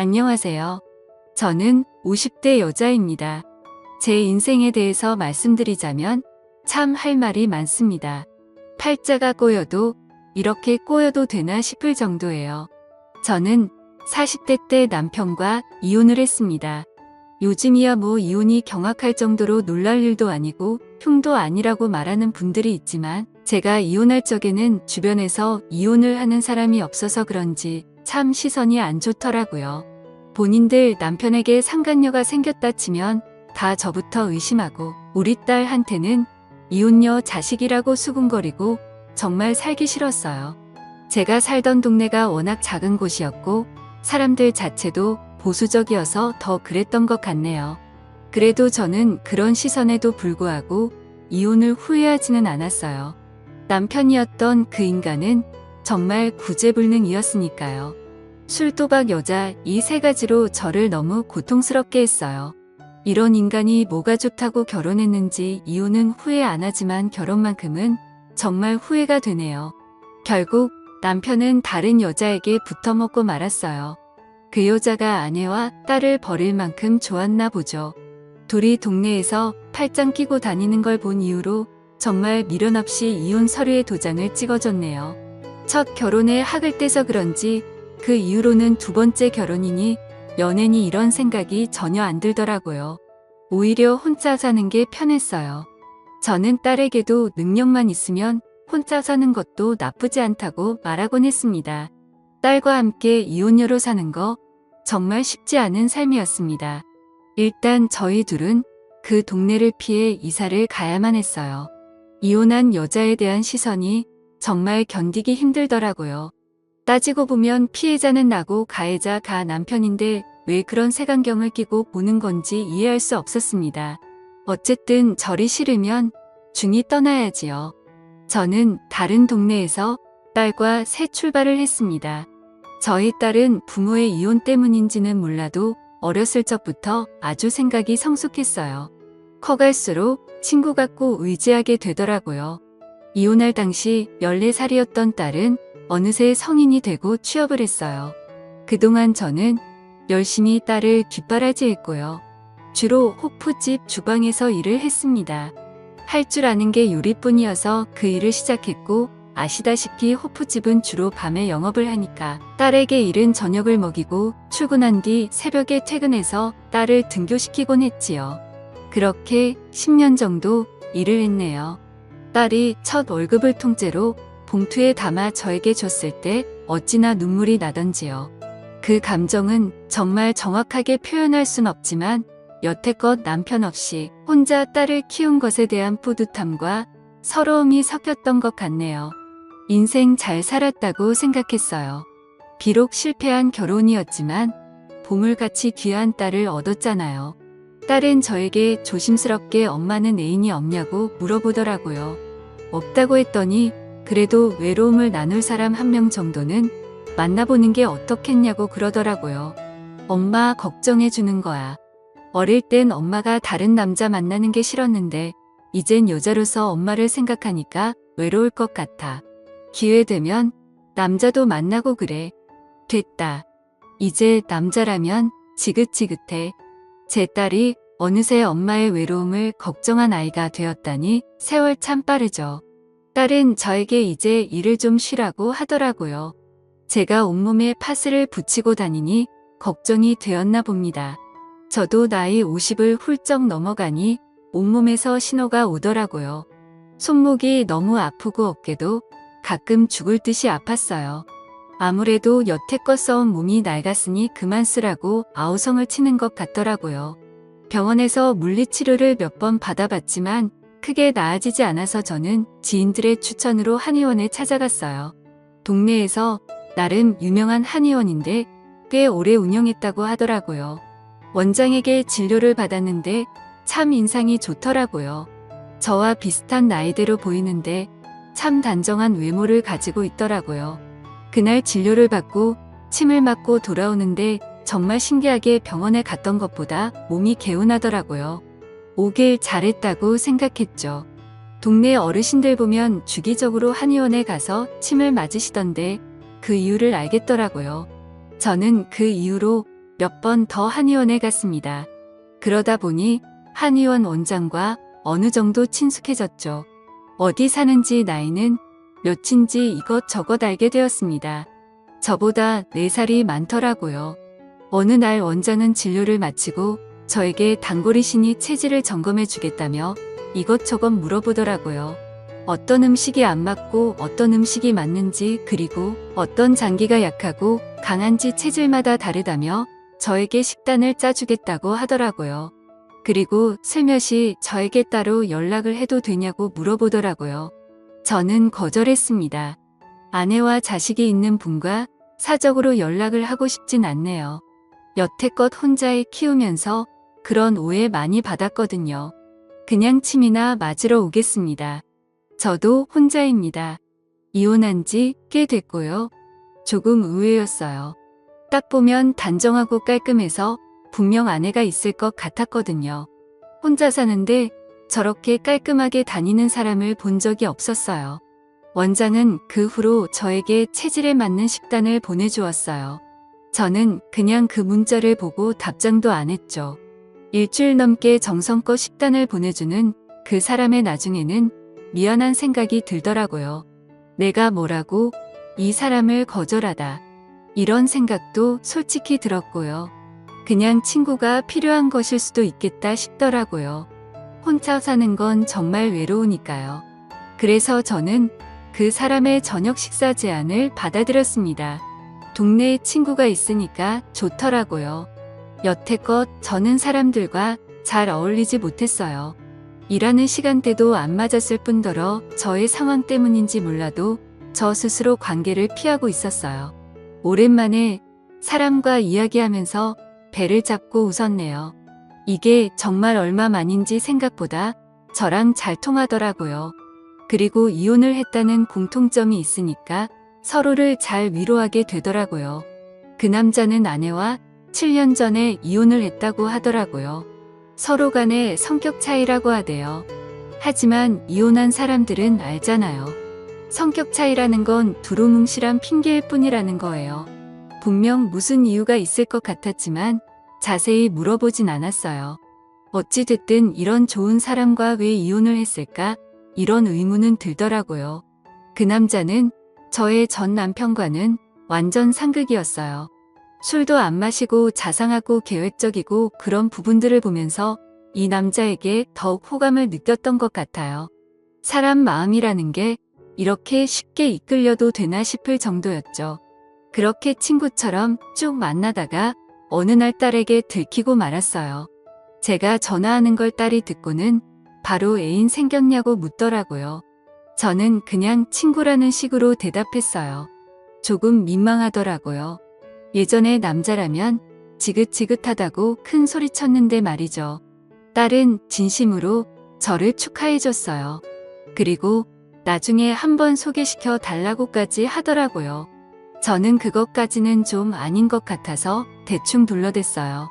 안녕하세요. 저는 50대 여자입니다. 제 인생에 대해서 말씀드리자면 참 할 말이 많습니다. 팔자가 꼬여도 이렇게 꼬여도 되나 싶을 정도예요. 저는 40대 때 남편과 이혼을 했습니다. 요즘이야 뭐 이혼이 경악할 정도로 놀랄 일도 아니고 흉도 아니라고 말하는 분들이 있지만 제가 이혼할 적에는 주변에서 이혼을 하는 사람이 없어서 그런지 참 시선이 안 좋더라고요. 본인들 남편에게 상간녀가 생겼다 치면 다 저부터 의심하고 우리 딸한테는 이혼녀 자식이라고 수군거리고 정말 살기 싫었어요. 제가 살던 동네가 워낙 작은 곳이었고 사람들 자체도 보수적이어서 더 그랬던 것 같네요. 그래도 저는 그런 시선에도 불구하고 이혼을 후회하지는 않았어요. 남편이었던 그 인간은 정말 구제불능이었으니까요. 술, 도박, 여자 이 세 가지로 저를 너무 고통스럽게 했어요. 이런 인간이 뭐가 좋다고 결혼했는지 이혼은 후회 안 하지만 결혼만큼은 정말 후회가 되네요. 결국 남편은 다른 여자에게 붙어먹고 말았어요. 그 여자가 아내와 딸을 버릴 만큼 좋았나 보죠. 둘이 동네에서 팔짱 끼고 다니는 걸 본 이후로 정말 미련 없이 이혼 서류에 도장을 찍어줬네요. 첫 결혼에 학을 떼서 그런지 그 이후로는 두 번째 결혼이니 연애니 이런 생각이 전혀 안 들더라고요. 오히려 혼자 사는 게 편했어요. 저는 딸에게도 능력만 있으면 혼자 사는 것도 나쁘지 않다고 말하곤 했습니다. 딸과 함께 이혼녀로 사는 거 정말 쉽지 않은 삶이었습니다. 일단 저희 둘은 그 동네를 피해 이사를 가야만 했어요. 이혼한 여자에 대한 시선이 정말 견디기 힘들더라고요. 따지고 보면 피해자는 나고 가해자가 남편인데 왜 그런 색안경을 끼고 보는 건지 이해할 수 없었습니다. 어쨌든 저리 싫으면 중이 떠나야지요. 저는 다른 동네에서 딸과 새 출발을 했습니다. 저희 딸은 부모의 이혼 때문인지는 몰라도 어렸을 적부터 아주 생각이 성숙했어요. 커갈수록 친구 같고 의지하게 되더라고요. 이혼할 당시 14살이었던 딸은 어느새 성인이 되고 취업을 했어요. 그동안 저는 열심히 딸을 뒷바라지했고요. 주로 호프집 주방에서 일을 했습니다. 할 줄 아는 게 요리뿐이어서 그 일을 시작했고 아시다시피 호프집은 주로 밤에 영업을 하니까 딸에게 이른 저녁을 먹이고 출근한 뒤 새벽에 퇴근해서 딸을 등교시키곤 했지요. 그렇게 10년 정도 일을 했네요. 딸이 첫 월급을 통째로 봉투에 담아 저에게 줬을 때 어찌나 눈물이 나던지요. 그 감정은 정말 정확하게 표현할 순 없지만 여태껏 남편 없이 혼자 딸을 키운 것에 대한 뿌듯함과 서러움이 섞였던 것 같네요. 인생 잘 살았다고 생각했어요. 비록 실패한 결혼이었지만 보물같이 귀한 딸을 얻었잖아요. 딸은 저에게 조심스럽게 엄마는 애인이 없냐고 물어보더라고요. 없다고 했더니 그래도 외로움을 나눌 사람 한 명 정도는 만나보는 게 어떻겠냐고 그러더라고요. 엄마 걱정해 주는 거야. 어릴 땐 엄마가 다른 남자 만나는 게 싫었는데 이젠 여자로서 엄마를 생각하니까 외로울 것 같아. 기회 되면 남자도 만나고 그래. 됐다. 이제 남자라면 지긋지긋해. 제 딸이 어느새 엄마의 외로움을 걱정한 아이가 되었다니 세월 참 빠르죠. 딸은 저에게 이제 일을 좀 쉬라고 하더라고요. 제가 온몸에 파스를 붙이고 다니니 걱정이 되었나 봅니다. 저도 나이 50을 훌쩍 넘어가니 온몸에서 신호가 오더라고요. 손목이 너무 아프고 어깨도 가끔 죽을 듯이 아팠어요. 아무래도 여태껏 써온 몸이 낡았으니 그만 쓰라고 아우성을 치는 것 같더라고요. 병원에서 물리치료를 몇 번 받아봤지만 크게 나아지지 않아서 저는 지인들의 추천으로 한의원에 찾아갔어요. 동네에서 나름 유명한 한의원인데 꽤 오래 운영했다고 하더라고요. 원장에게 진료를 받았는데 참 인상이 좋더라고요. 저와 비슷한 나이대로 보이는데 참 단정한 외모를 가지고 있더라고요. 그날 진료를 받고 침을 맞고 돌아오는데 정말 신기하게 병원에 갔던 것보다 몸이 개운하더라고요. 오길 잘했다고 생각했죠. 동네 어르신들 보면 주기적으로 한의원에 가서 침을 맞으시던데 그 이유를 알겠더라고요. 저는 그 이후로 몇 번 더 한의원에 갔습니다. 그러다 보니 한의원 원장과 어느 정도 친숙해졌죠. 어디 사는지 나이는 몇인지 이것저것 알게 되었습니다. 저보다 4살이 많더라고요. 어느 날 원장은 진료를 마치고 저에게 단골이 신이 체질을 점검해 주겠다며 이것저것 물어보더라고요. 어떤 음식이 안 맞고 어떤 음식이 맞는지, 그리고 어떤 장기가 약하고 강한지 체질마다 다르다며 저에게 식단을 짜주겠다고 하더라고요. 그리고 슬며시 저에게 따로 연락을 해도 되냐고 물어보더라고요. 저는 거절했습니다. 아내와 자식이 있는 분과 사적으로 연락을 하고 싶진 않네요. 여태껏 혼자 애 키우면서 그런 오해 많이 받았거든요. 그냥 침이나 맞으러 오겠습니다. 저도 혼자입니다. 이혼한 지 꽤 됐고요. 조금 의외였어요. 딱 보면 단정하고 깔끔해서 분명 아내가 있을 것 같았거든요. 혼자 사는데 저렇게 깔끔하게 다니는 사람을 본 적이 없었어요. 원장은 그 후로 저에게 체질에 맞는 식단을 보내주었어요. 저는 그냥 그 문자를 보고 답장도 안 했죠. 일주일 넘게 정성껏 식단을 보내주는 그 사람의 나중에는 미안한 생각이 들더라고요. 내가 뭐라고 이 사람을 거절하다. 이런 생각도 솔직히 들었고요. 그냥 친구가 필요한 것일 수도 있겠다 싶더라고요. 혼자 사는 건 정말 외로우니까요. 그래서 저는 그 사람의 저녁 식사 제안을 받아들였습니다. 동네에 친구가 있으니까 좋더라고요. 여태껏 저는 사람들과 잘 어울리지 못했어요. 일하는 시간대도 안 맞았을 뿐더러 저의 상황 때문인지 몰라도 저 스스로 관계를 피하고 있었어요. 오랜만에 사람과 이야기하면서 배를 잡고 웃었네요. 이게 정말 얼마만인지 생각보다 저랑 잘 통하더라고요. 그리고 이혼을 했다는 공통점이 있으니까 서로를 잘 위로하게 되더라고요. 그 남자는 아내와 7년 전에 이혼을 했다고 하더라고요. 서로 간의 성격 차이라고 하대요. 하지만 이혼한 사람들은 알잖아요. 성격 차이라는 건 두루뭉실한 핑계일 뿐이라는 거예요. 분명 무슨 이유가 있을 것 같았지만 자세히 물어보진 않았어요. 어찌됐든 이런 좋은 사람과 왜 이혼을 했을까? 이런 의문은 들더라고요. 그 남자는 저의 전 남편과는 완전 상극이었어요. 술도 안 마시고 자상하고 계획적이고 그런 부분들을 보면서 이 남자에게 더욱 호감을 느꼈던 것 같아요. 사람 마음이라는 게 이렇게 쉽게 이끌려도 되나 싶을 정도였죠. 그렇게 친구처럼 쭉 만나다가 어느 날 딸에게 들키고 말았어요. 제가 전화하는 걸 딸이 듣고는 바로 애인 생겼냐고 묻더라고요. 저는 그냥 친구라는 식으로 대답했어요. 조금 민망하더라고요. 예전에 남자라면 지긋지긋하다고 큰 소리쳤는데 말이죠. 딸은 진심으로 저를 축하해줬어요. 그리고 나중에 한번 소개시켜 달라고까지 하더라고요. 저는 그것까지는 좀 아닌 것 같아서 대충 둘러댔어요.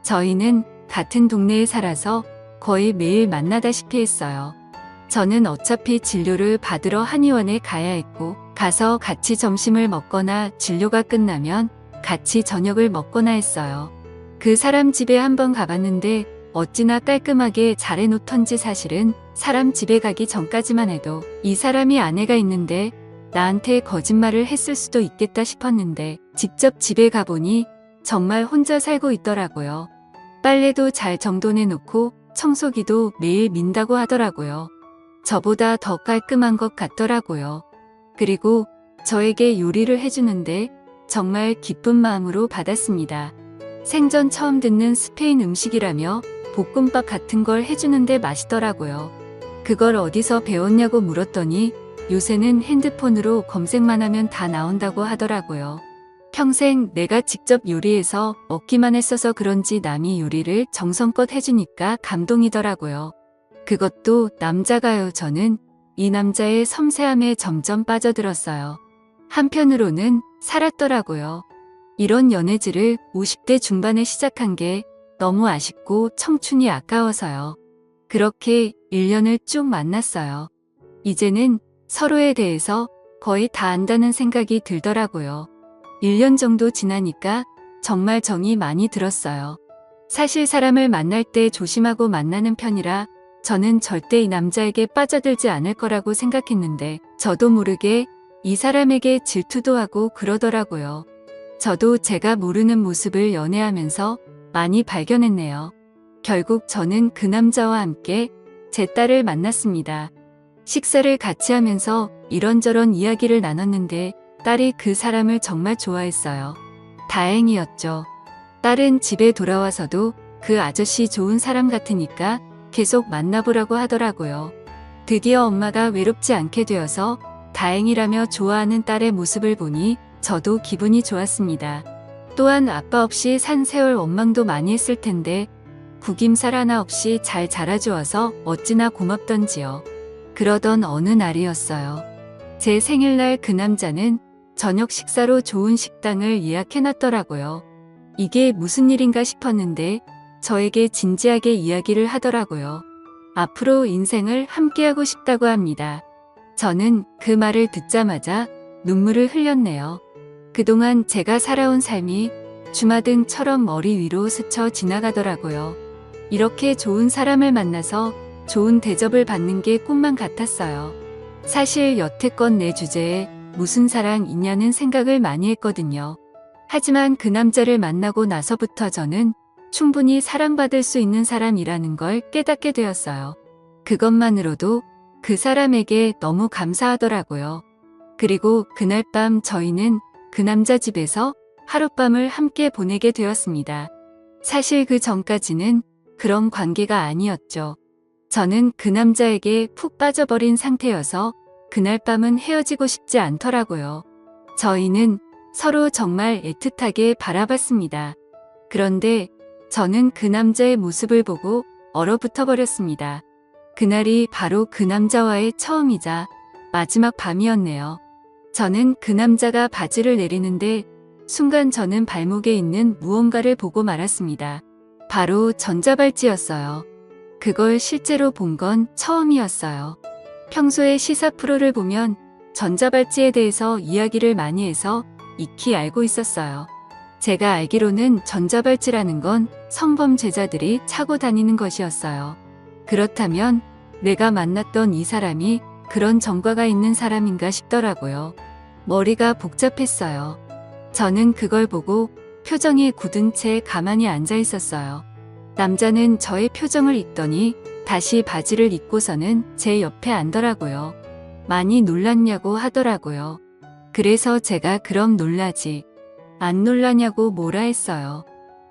저희는 같은 동네에 살아서 거의 매일 만나다시피 했어요. 저는 어차피 진료를 받으러 한의원에 가야 했고, 가서 같이 점심을 먹거나 진료가 끝나면 같이 저녁을 먹거나 했어요. 그 사람 집에 한번 가봤는데 어찌나 깔끔하게 잘 해놓던지 사실은 사람 집에 가기 전까지만 해도 이 사람이 아내가 있는데 나한테 거짓말을 했을 수도 있겠다 싶었는데 직접 집에 가보니 정말 혼자 살고 있더라고요. 빨래도 잘 정돈해놓고 청소기도 매일 민다고 하더라고요. 저보다 더 깔끔한 것 같더라고요. 그리고 저에게 요리를 해주는데 정말 기쁜 마음으로 받았습니다. 생전 처음 듣는 스페인 음식이라며 볶음밥 같은 걸 해주는데 맛있더라고요. 그걸 어디서 배웠냐고 물었더니 요새는 핸드폰으로 검색만 하면 다 나온다고 하더라고요. 평생 내가 직접 요리해서 먹기만 했어서 그런지 남이 요리를 정성껏 해주니까 감동이더라고요. 그것도 남자가요. 저는 이 남자의 섬세함에 점점 빠져들었어요. 한편으로는 살았더라고요. 이런 연애질을 50대 중반에 시작한 게 너무 아쉽고 청춘이 아까워서요. 그렇게 1년을 쭉 만났어요. 이제는 서로에 대해서 거의 다 안다는 생각이 들더라고요. 1년 정도 지나니까 정말 정이 많이 들었어요. 사실 사람을 만날 때 조심하고 만나는 편이라 저는 절대 이 남자에게 빠져들지 않을 거라고 생각했는데 저도 모르게 이 사람에게 질투도 하고 그러더라고요. 저도 제가 모르는 모습을 연애하면서 많이 발견했네요. 결국 저는 그 남자와 함께 제 딸을 만났습니다. 식사를 같이 하면서 이런저런 이야기를 나눴는데 딸이 그 사람을 정말 좋아했어요. 다행이었죠. 딸은 집에 돌아와서도 그 아저씨 좋은 사람 같으니까 계속 만나보라고 하더라고요. 드디어 엄마가 외롭지 않게 되어서 다행이라며 좋아하는 딸의 모습을 보니 저도 기분이 좋았습니다. 또한 아빠 없이 산 세월 원망도 많이 했을 텐데 구김살 하나 없이 잘 자라주어서 어찌나 고맙던지요. 그러던 어느 날이었어요. 제 생일날 그 남자는 저녁 식사로 좋은 식당을 예약해놨더라고요. 이게 무슨 일인가 싶었는데 저에게 진지하게 이야기를 하더라고요. 앞으로 인생을 함께하고 싶다고 합니다. 저는 그 말을 듣자마자 눈물을 흘렸네요. 그동안 제가 살아온 삶이 주마등처럼 머리 위로 스쳐 지나가더라고요. 이렇게 좋은 사람을 만나서 좋은 대접을 받는 게 꿈만 같았어요. 사실 여태껏 내 주제에 무슨 사랑 있냐는 생각을 많이 했거든요. 하지만 그 남자를 만나고 나서부터 저는 충분히 사랑받을 수 있는 사람이라는 걸 깨닫게 되었어요. 그것만으로도 그 사람에게 너무 감사하더라고요. 그리고 그날 밤 저희는 그 남자 집에서 하룻밤을 함께 보내게 되었습니다. 사실 그 전까지는 그런 관계가 아니었죠. 저는 그 남자에게 푹 빠져버린 상태여서 그날 밤은 헤어지고 싶지 않더라고요. 저희는 서로 정말 애틋하게 바라봤습니다. 그런데 저는 그 남자의 모습을 보고 얼어붙어 버렸습니다. 그날이 바로 그 남자와의 처음이자 마지막 밤이었네요. 저는 그 남자가 바지를 내리는데 순간 저는 발목에 있는 무언가를 보고 말았습니다. 바로 전자발찌였어요. 그걸 실제로 본 건 처음이었어요. 평소에 시사 프로를 보면 전자발찌에 대해서 이야기를 많이 해서 익히 알고 있었어요. 제가 알기로는 전자발찌라는 건 성범죄자들이 차고 다니는 것이었어요. 그렇다면 내가 만났던 이 사람이 그런 전과가 있는 사람인가 싶더라고요. 머리가 복잡했어요. 저는 그걸 보고 표정이 굳은 채 가만히 앉아 있었어요. 남자는 저의 표정을 읽더니 다시 바지를 입고서는 제 옆에 앉더라고요. 많이 놀랐냐고 하더라고요. 그래서 제가 그럼 놀라지. 안 놀라냐고 뭐라 했어요.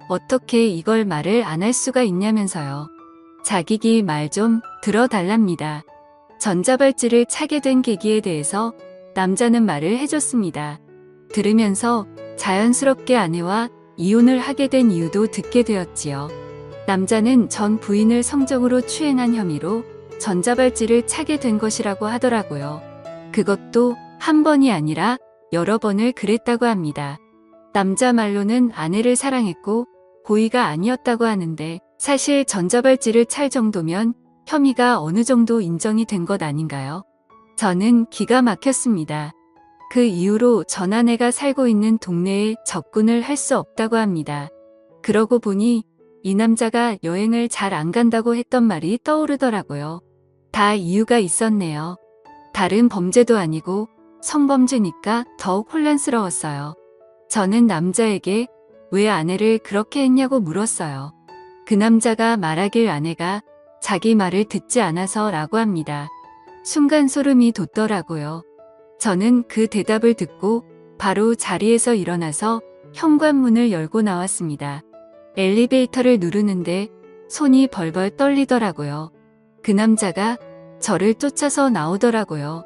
어떻게 이걸 말을 안 할 수가 있냐면서요. 자기기 말 좀 들어달랍니다. 전자발찌를 차게 된 계기에 대해서 남자는 말을 해줬습니다. 들으면서 자연스럽게 아내와 이혼을 하게 된 이유도 듣게 되었지요. 남자는 전 부인을 성적으로 추행한 혐의로 전자발찌를 차게 된 것이라고 하더라고요. 그것도 한 번이 아니라 여러 번을 그랬다고 합니다. 남자 말로는 아내를 사랑했고 고의가 아니었다고 하는데 사실 전자발찌를 찰 정도면 혐의가 어느 정도 인정이 된 것 아닌가요? 저는 기가 막혔습니다. 그 이후로 전 아내가 살고 있는 동네에 접근을 할 수 없다고 합니다. 그러고 보니 이 남자가 여행을 잘 안 간다고 했던 말이 떠오르더라고요. 다 이유가 있었네요. 다른 범죄도 아니고 성범죄니까 더욱 혼란스러웠어요. 저는 남자에게 왜 아내를 그렇게 했냐고 물었어요. 그 남자가 말하길 아내가 자기 말을 듣지 않아서라고 합니다. 순간 소름이 돋더라고요. 저는 그 대답을 듣고 바로 자리에서 일어나서 현관문을 열고 나왔습니다. 엘리베이터를 누르는데 손이 벌벌 떨리더라고요. 그 남자가 저를 쫓아서 나오더라고요.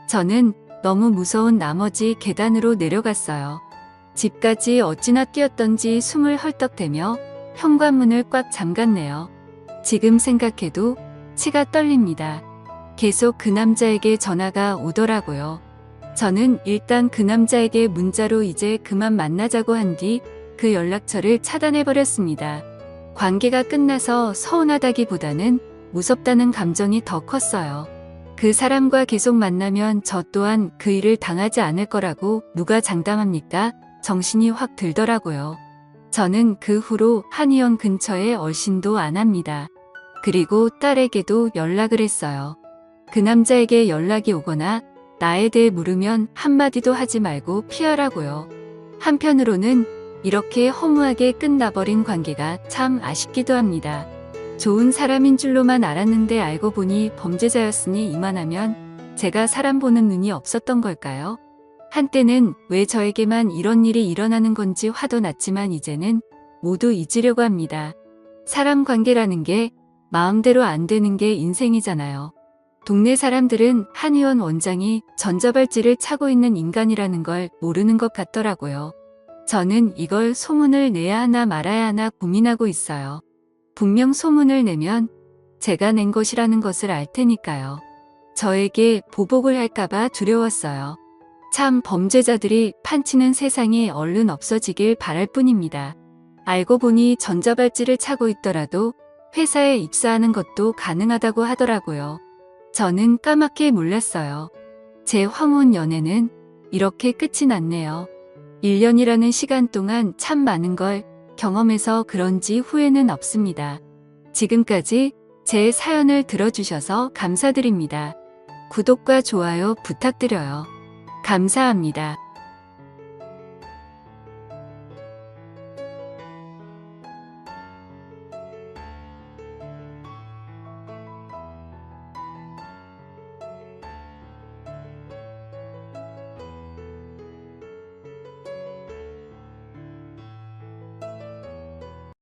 저는 너무 무서운 나머지 계단으로 내려갔어요. 집까지 어찌나 뛰었던지 숨을 헐떡대며 현관문을 꽉 잠갔네요. 지금 생각해도 치가 떨립니다. 계속 그 남자에게 전화가 오더라고요. 저는 일단 그 남자에게 문자로 이제 그만 만나자고 한 뒤 그 연락처를 차단해버렸습니다. 관계가 끝나서 서운하다기보다는 무섭다는 감정이 더 컸어요. 그 사람과 계속 만나면 저 또한 그 일을 당하지 않을 거라고 누가 장담합니까? 정신이 확 들더라고요. 저는 그 후로 한의원 근처에 얼씬도 안 합니다. 그리고 딸에게도 연락을 했어요. 그 남자에게 연락이 오거나 나에 대해 물으면 한마디도 하지 말고 피하라고요. 한편으로는 이렇게 허무하게 끝나버린 관계가 참 아쉽기도 합니다. 좋은 사람인 줄로만 알았는데 알고 보니 범죄자였으니 이만하면 제가 사람 보는 눈이 없었던 걸까요? 한때는 왜 저에게만 이런 일이 일어나는 건지 화도 났지만 이제는 모두 잊으려고 합니다. 사람 관계라는 게 마음대로 안 되는 게 인생이잖아요. 동네 사람들은 한의원 원장이 전자발찌를 차고 있는 인간이라는 걸 모르는 것 같더라고요. 저는 이걸 소문을 내야 하나 말아야 하나 고민하고 있어요. 분명 소문을 내면 제가 낸 것이라는 것을 알 테니까요. 저에게 보복을 할까봐 두려웠어요. 참 범죄자들이 판치는 세상이 얼른 없어지길 바랄 뿐입니다. 알고 보니 전자발찌를 차고 있더라도 회사에 입사하는 것도 가능하다고 하더라고요. 저는 까맣게 몰랐어요. 제 황혼 연애는 이렇게 끝이 났네요. 1년이라는 시간 동안 참 많은 걸 경험해서 그런지 후회는 없습니다. 지금까지 제 사연을 들어주셔서 감사드립니다. 구독과 좋아요 부탁드려요. 감사합니다.